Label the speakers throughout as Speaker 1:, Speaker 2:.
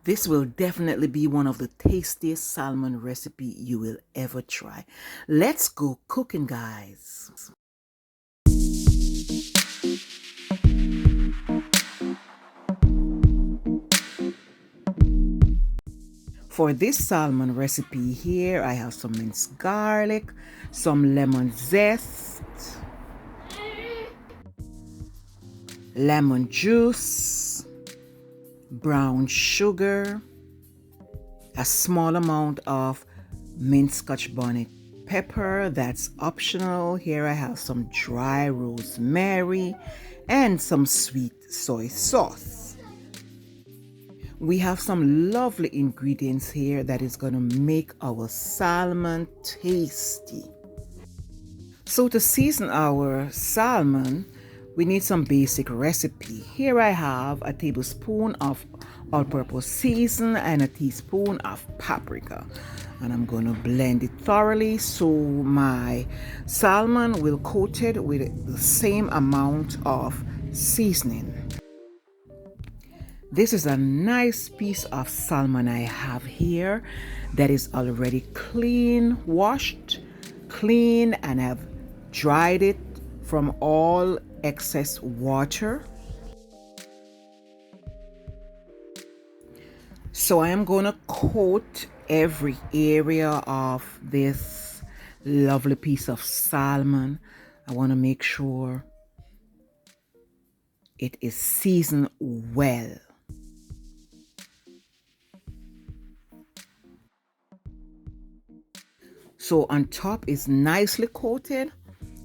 Speaker 1: This will definitely be one of the tastiest salmon recipe you will ever try. Let's go cooking, guys. For this salmon recipe here, I have some minced garlic, some lemon zest, lemon juice, brown sugar, a small amount of minced scotch bonnet pepper, that's optional. Here I have some dry rosemary and some sweet soy sauce. We have some lovely ingredients here that is going to make our salmon tasty. So to season our salmon, we need some basic recipe. Here I have a tablespoon of all-purpose season and a teaspoon of paprika. And I'm going to blend it thoroughly so my salmon will coat it with the same amount of seasoning. This is a nice piece of salmon I have here that is already clean, washed, clean, and I've dried it from all excess water. So I am going to coat every area of this lovely piece of salmon. I want to make sure it is seasoned well. So on top is nicely coated.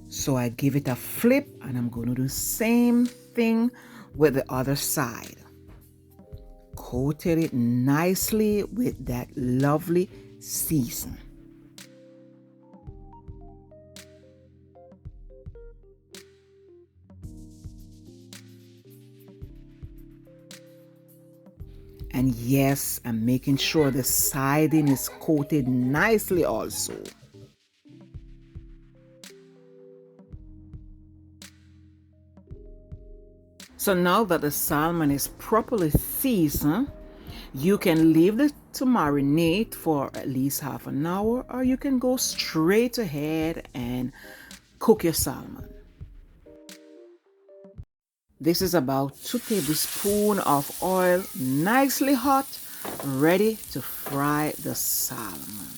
Speaker 1: So I give it a flip and I'm going to do the same thing with the other side. Coated it nicely with that lovely season. And yes, I'm making sure the siding is coated nicely also. So now that the salmon is properly seasoned, you can leave it to marinate for at least half an hour, or you can go straight ahead and cook your salmon. This is about 2 tablespoons of oil, nicely hot, ready to fry the salmon.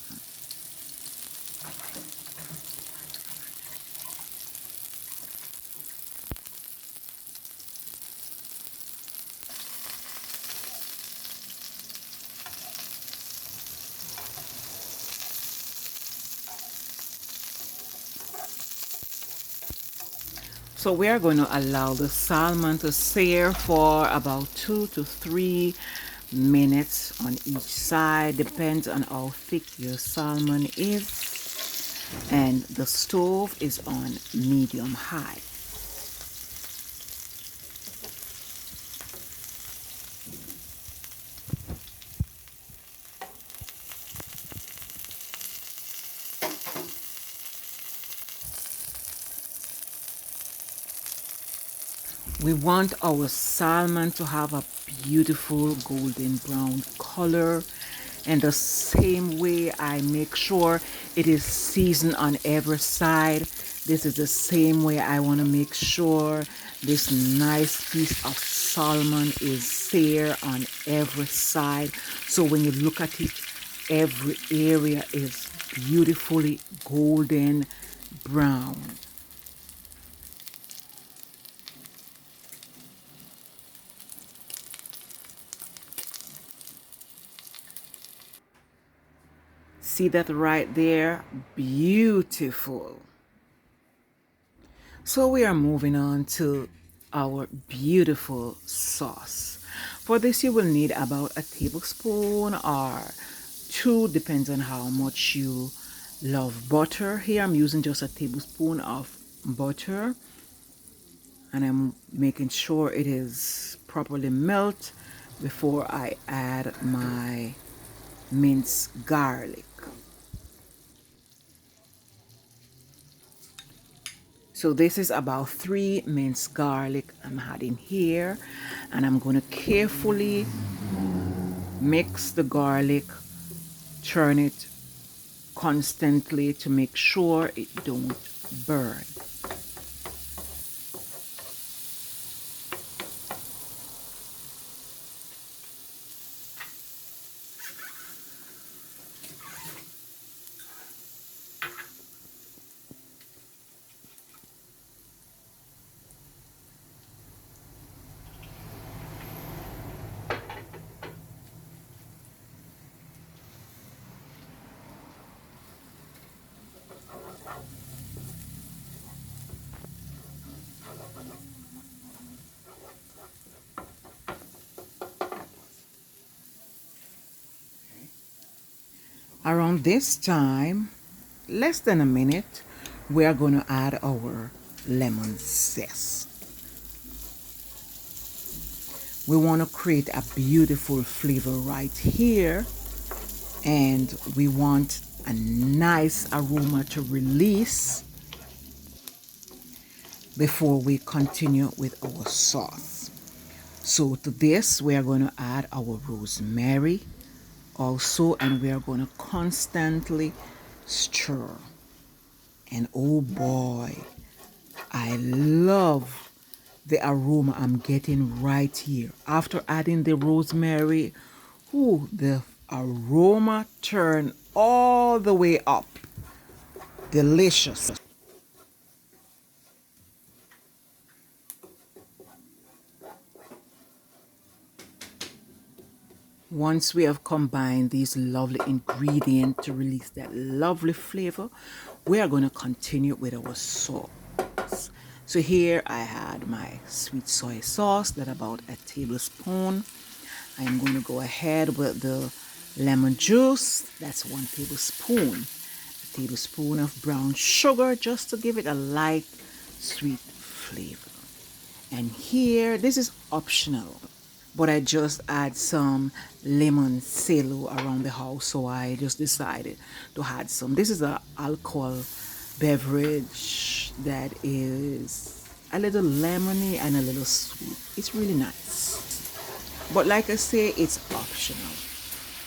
Speaker 1: So we are going to allow the salmon to sear for about 2 to 3 minutes on each side. Depends on how thick your salmon is. And the stove is on medium high. We want our salmon to have a beautiful golden brown color, and the same way I make sure it is seasoned on every side. This is the same way I want to make sure this nice piece of salmon is seared on every side. So when you look at it, every area is beautifully golden brown. See that right there? Beautiful. So we are moving on to our beautiful sauce. For this you will need about a tablespoon or 2, depends on how much you love butter. Here I'm using just a tablespoon of butter, and I'm making sure it is properly melted before I add my minced garlic. So this is about 3 minced garlic I'm adding here, and I'm going to carefully Mix the garlic, turn it constantly to make sure it don't burn. Around this time, less than a minute, we are going to add our lemon zest. We want to create a beautiful flavor right here, and we want a nice aroma to release before we continue with our sauce. So to this, we are going to add our rosemary also, and we are going to constantly stir. And oh boy, I love the aroma I'm getting right here. After adding the rosemary, ooh, the aroma turned all the way up. Delicious. Once we have combined these lovely ingredients to release that lovely flavor, we are going to continue with our sauce. So here I had my sweet soy sauce, that about a tablespoon. I am going to go ahead with the lemon juice, that's 1 tablespoon. A tablespoon of brown sugar just to give it a light sweet flavor. And here, this is optional, but I just add some limoncello around the house, so I just decided to add some. This is an alcohol beverage that is a little lemony and a little sweet. It's really nice, but like I say, it's optional.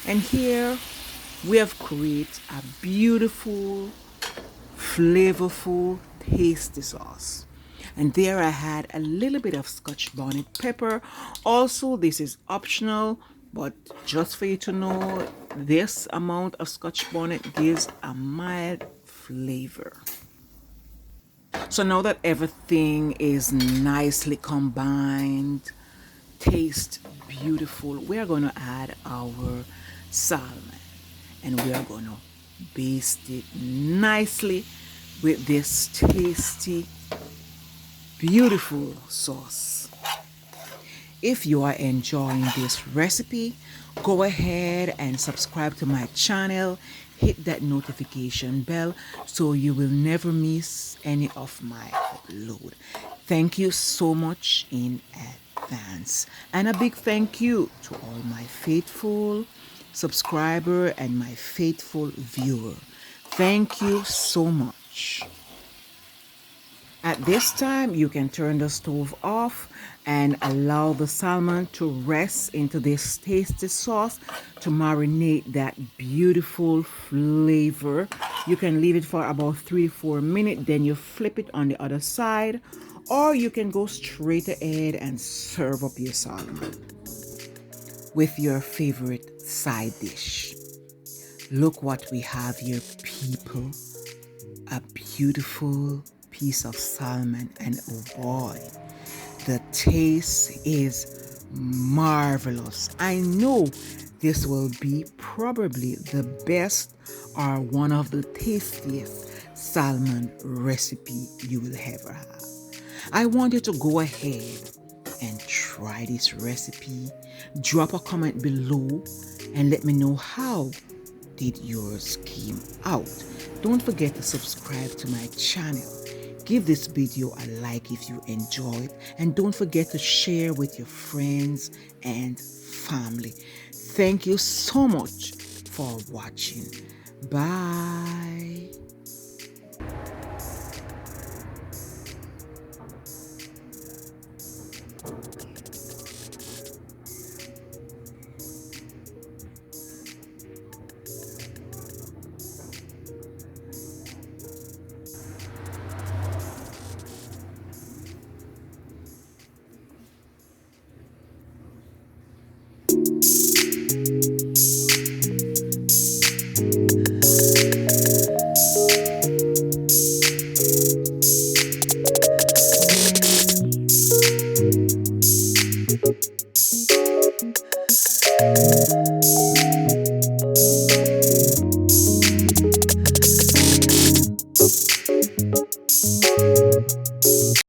Speaker 1: And here we have created a beautiful, flavorful, tasty sauce. And there I had a little bit of scotch bonnet pepper. Also, this is optional, but just for you to know, this amount of scotch bonnet gives a mild flavor. So now that everything is nicely combined, tastes beautiful, we are going to add our salmon, and we are going to baste it nicely with this tasty, beautiful sauce. If you are enjoying this recipe, go ahead and subscribe to my channel. Hit that notification bell so you will never miss any of my upload. Thank you so much in advance. And a big thank you to all my faithful subscriber and my faithful viewer. Thank you so much. At this time, you can turn the stove off and allow the salmon to rest into this tasty sauce to marinate that beautiful flavor. You can leave it for about 3 to 4 minutes, then you flip it on the other side, or you can go straight ahead and serve up your salmon with your favorite side dish. Look what we have here, people. A beautiful piece of salmon, and oh boy, the taste is marvelous. I know this will be probably the best or one of the tastiest salmon recipe you will ever have. I want you to go ahead and try this recipe. Drop a comment below and let me know how did yours came out. Don't forget to subscribe to my channel. Give this video a like if you enjoyed, and don't forget to share with your friends and family. Thank you so much for watching. Bye.